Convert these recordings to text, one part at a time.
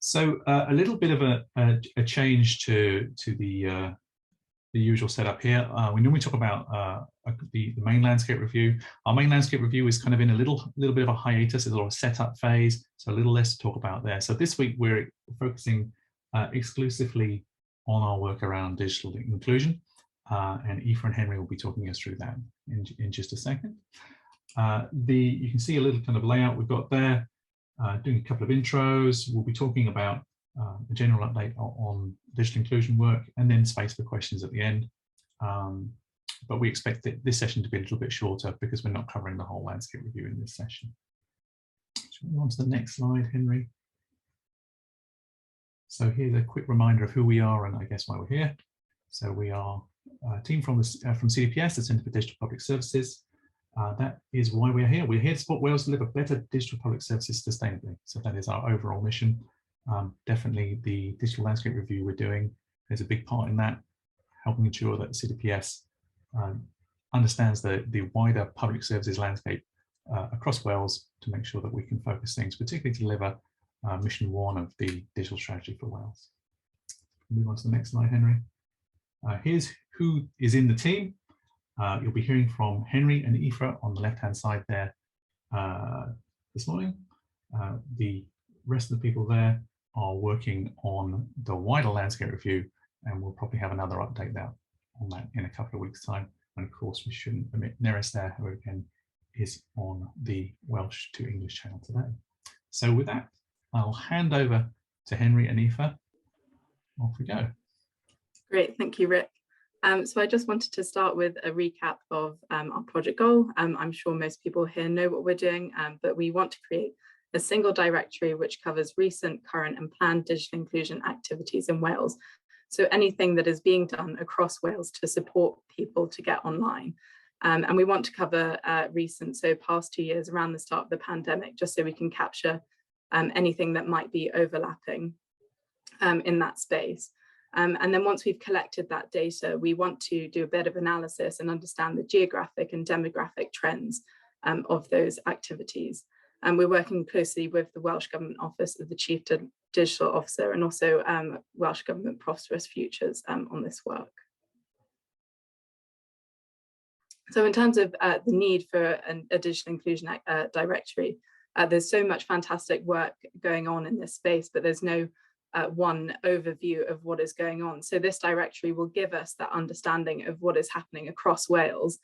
So a little bit of a change to the usual setup here. We normally talk about the main landscape review. Our main landscape review is kind of in a little bit of a hiatus. There's a lot of setup phase, so a little less to talk about there. So this week we're focusing exclusively on our work around digital inclusion, and Aoife and Henry will be talking us through that in just a second. You can see a little kind of layout we've got there. Doing a couple of intros. We'll be talking about a general update on digital inclusion work, and then space for questions at the end. But we expect this session to be a little bit shorter because we're not covering the whole landscape review in this session. Shall we move on to the next slide, Henry? So here's a quick reminder of who we are and I guess why we're here. So we are a team from CDPS, the Centre for Digital Public Services. That is why we're here. We're here to support Wales deliver better digital public services sustainably. So that is our overall mission. Definitely the digital landscape review we're doing, there's a big part in that, helping ensure that CDPS understands the wider public services landscape across Wales to make sure that we can focus things, particularly to deliver mission 1 of the digital strategy for Wales. Move on to the next slide, Henry. Here's who is in the team. You'll be hearing from Henry and Aoife on the left-hand side there this morning. The rest of the people there are working on the wider landscape review, and we'll probably have another update on that in a couple of weeks' time. And of course, we shouldn't omit Neris there, who again is on the Welsh to English channel today. So with that, I'll hand over to Henry and Aoife. Off we go. Great, thank you, Rick. So I just wanted to start with a recap of our project goal. I'm sure most people here know what we're doing, but we want to create a single directory which covers recent, current and planned digital inclusion activities in Wales. So anything that is being done across Wales to support people to get online. And we want to cover recent, so past 2 years around the start of the pandemic, just so we can capture anything that might be overlapping in that space. And then once we've collected that data, we want to do a bit of analysis and understand the geographic and demographic trends of those activities. And we're working closely with the Welsh Government Office of the Chief Digital Officer and also Welsh Government Prosperous Futures on this work. So in terms of the need for a digital inclusion directory, there's so much fantastic work going on in this space, but there's no one overview of what is going on. So this directory will give us that understanding of what is happening across Wales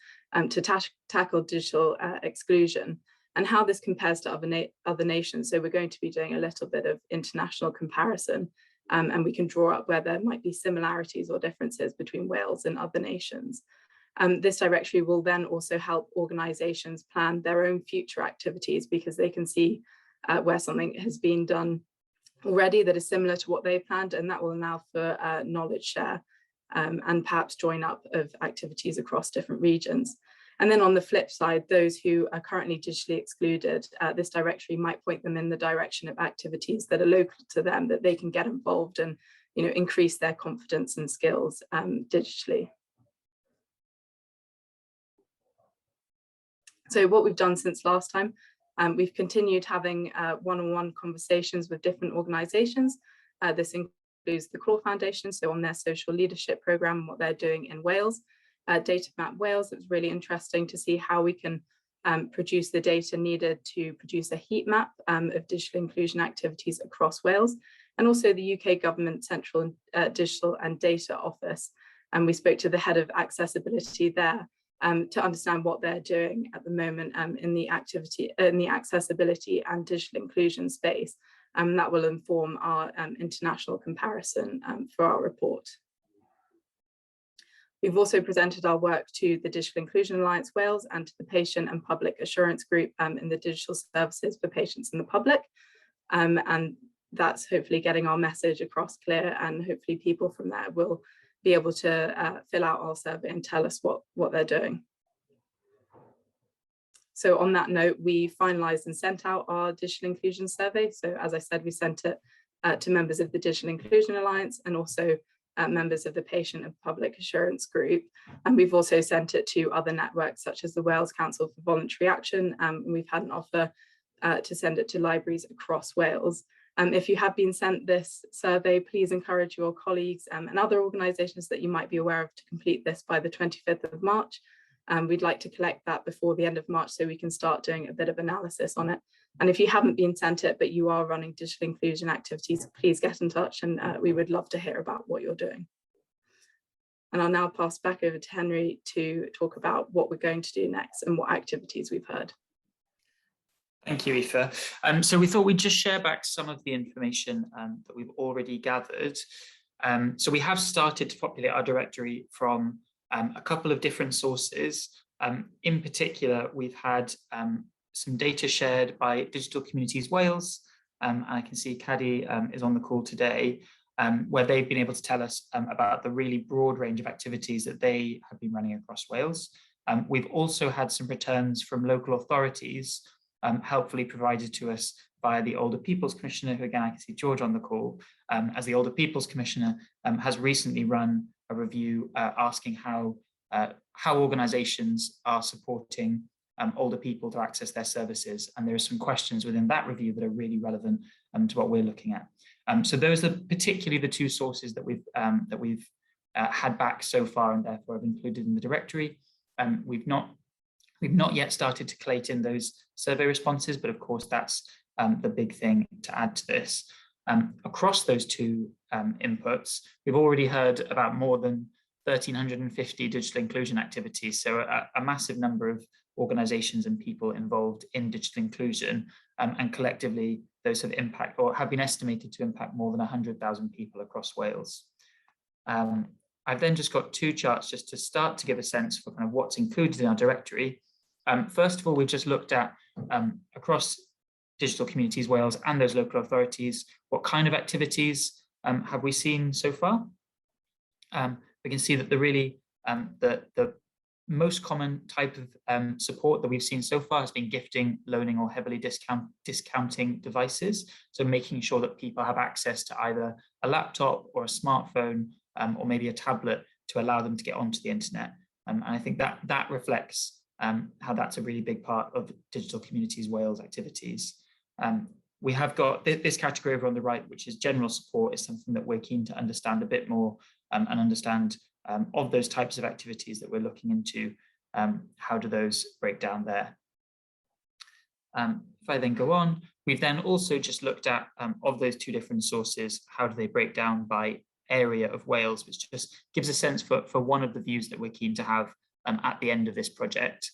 to tackle digital exclusion and how this compares to other nations. So we're going to be doing a little bit of international comparison and we can draw up where there might be similarities or differences between Wales and other nations. This directory will then also help organisations plan their own future activities because they can see where something has been done already that is similar to what they planned, and that will allow for knowledge share and perhaps join up of activities across different regions. And then on the flip side, those who are currently digitally excluded, this directory might point them in the direction of activities that are local to them that they can get involved and increase their confidence and skills digitally. So what we've done since last time, we've continued having one-on-one conversations with different organisations. This includes the Claw Foundation, so on their social leadership programme and what they're doing in Wales. Data Map Wales, it was really interesting to see how we can produce the data needed to produce a heat map of digital inclusion activities across Wales, and also the UK Government Central Digital and Data Office. And we spoke to the head of accessibility there to understand what they're doing at the moment in the accessibility and digital inclusion space. That will inform our international comparison for our report. We've also presented our work to the Digital Inclusion Alliance Wales and to the Patient and Public Assurance Group in the digital services for patients and the public. And that's hopefully getting our message across clear, and hopefully people from there will be able to fill out our survey and tell us what they're doing. So on that note, we finalised and sent out our digital inclusion survey. So as I said, we sent it to members of the Digital Inclusion Alliance and also members of the Patient and Public Assurance Group. And we've also sent it to other networks such as the Wales Council for Voluntary Action. And we've had an offer to send it to libraries across Wales. If you have been sent this survey, please encourage your colleagues and other organisations that you might be aware of to complete this by the 25th of March. We'd like to collect that before the end of March so we can start doing a bit of analysis on it. And if you haven't been sent it, but you are running digital inclusion activities, please get in touch, and we would love to hear about what you're doing. And I'll now pass back over to Henry to talk about what we're going to do next and what activities we've heard. Thank you, Aoife. So we thought we'd just share back some of the information that we've already gathered. So we have started to populate our directory from a couple of different sources. In particular, we've had some data shared by Digital Communities Wales, and I can see Caddy is on the call today, where they've been able to tell us about the really broad range of activities that they have been running across Wales. We've also had some returns from local authorities, helpfully provided to us by the Older People's Commissioner, who again, I can see George on the call, as the Older People's Commissioner has recently run a review asking how organisations are supporting older people to access their services. And there are some questions within that review that are really relevant to what we're looking at. So those are particularly the two sources that we've had back so far, and therefore have included in the directory. We've not yet started to collate in those survey responses, but of course that's the big thing to add to this. Across those two inputs, we've already heard about more than 1,350 digital inclusion activities, so a massive number of organisations and people involved in digital inclusion, and collectively those have been estimated to impact more than 100,000 people across Wales. I've then just got two charts just to start to give a sense for kind of what's included in our directory. First of all, we've just looked at across Digital Communities Wales and those local authorities, what kind of activities have we seen so far? We can see that the most common type of support that we've seen so far has been gifting, loaning, or heavily discounting devices. So making sure that people have access to either a laptop or a smartphone, or maybe a tablet to allow them to get onto the internet. And I think that reflects how that's a really big part of Digital Communities Wales activities. We have got this category over on the right, which is general support, is something that we're keen to understand a bit more and understand of those types of activities that we're looking into. How do those break down there? If I then go on, we've then also just looked at of those two different sources, how do they break down by area of Wales, which just gives a sense for one of the views that we're keen to have at the end of this project.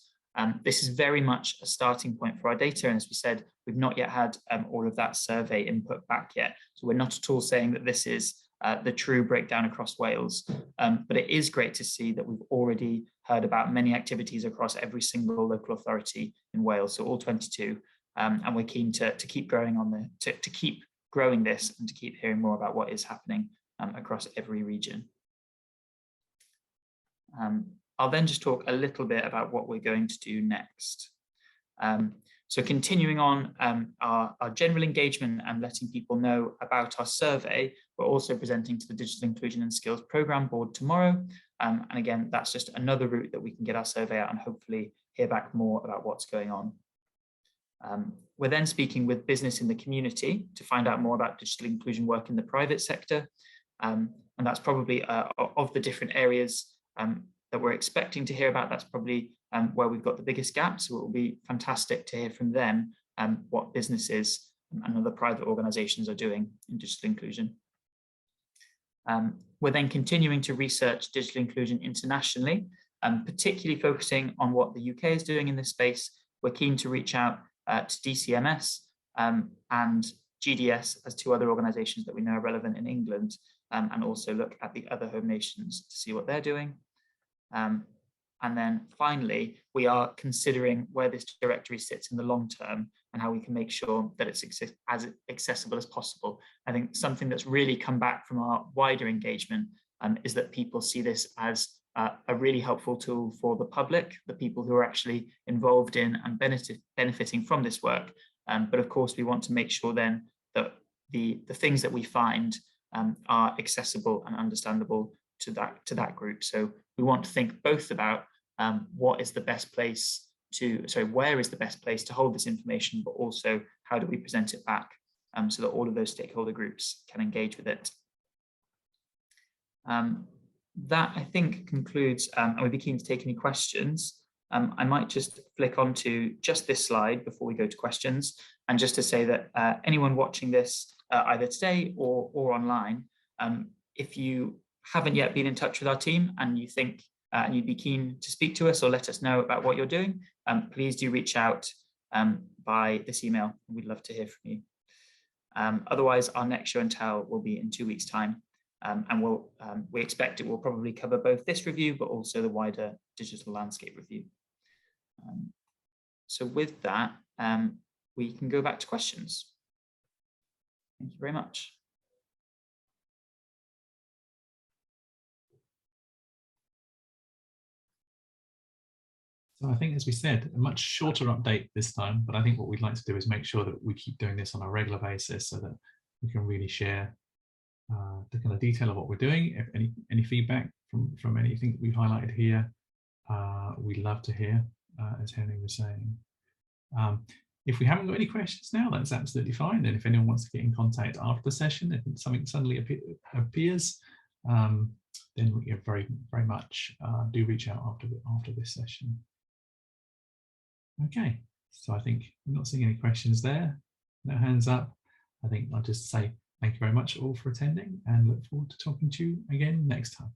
This is very much a starting point for our data, and as we said, we've not yet had all of that survey input back yet. So we're not at all saying that this is the true breakdown across Wales, but it is great to see that we've already heard about many activities across every single local authority in Wales, so all 22, and we're keen to keep growing on to keep growing this and to keep hearing more about what is happening across every region. I'll then just talk a little bit about what we're going to do next. So continuing on our general engagement and letting people know about our survey, we're also presenting to the Digital Inclusion and Skills Programme Board tomorrow. And again, that's just another route that we can get our survey out and hopefully hear back more about what's going on. We're then speaking with business in the community to find out more about digital inclusion work in the private sector. And that's probably of the different areas that we're expecting to hear about, that's probably where we've got the biggest gap. So it will be fantastic to hear from them what businesses and other private organisations are doing in digital inclusion. We're then continuing to research digital inclusion internationally, particularly focusing on what the UK is doing in this space. We're keen to reach out to DCMS and GDS as two other organisations that we know are relevant in England, and also look at the other home nations to see what they're doing. And then finally, we are considering where this directory sits in the long term and how we can make sure that it's as accessible as possible. I think something that's really come back from our wider engagement is that people see this as a really helpful tool for the public, the people who are actually involved in and benefiting from this work. But of course, we want to make sure then that the things that we find are accessible and understandable to that group. So we want to think both about where is the best place to hold this information, but also how do we present it back so that all of those stakeholder groups can engage with it. That, I think, concludes, and we'd be keen to take any questions. I might just flick on to just this slide before we go to questions, and just to say that anyone watching this either today or online, if you haven't yet been in touch with our team and you think and you'd be keen to speak to us or let us know about what you're doing, please do reach out by this email. We'd love to hear from you. Otherwise, our next show and tell will be in 2 weeks' time. And we expect it will probably cover both this review, but also the wider digital landscape review. So with that, we can go back to questions. Thank you very much. So I think, as we said, a much shorter update this time, but I think what we'd like to do is make sure that we keep doing this on a regular basis so that we can really share the kind of detail of what we're doing. If any feedback from anything that we've highlighted here, we'd love to hear, as Henry was saying. If we haven't got any questions now, that's absolutely fine. And if anyone wants to get in contact after the session, if something suddenly appears, then we very, very much do reach out after this session. Okay, so I think we're not seeing any questions there. No hands up. I think I'll just say thank you very much all for attending and look forward to talking to you again next time.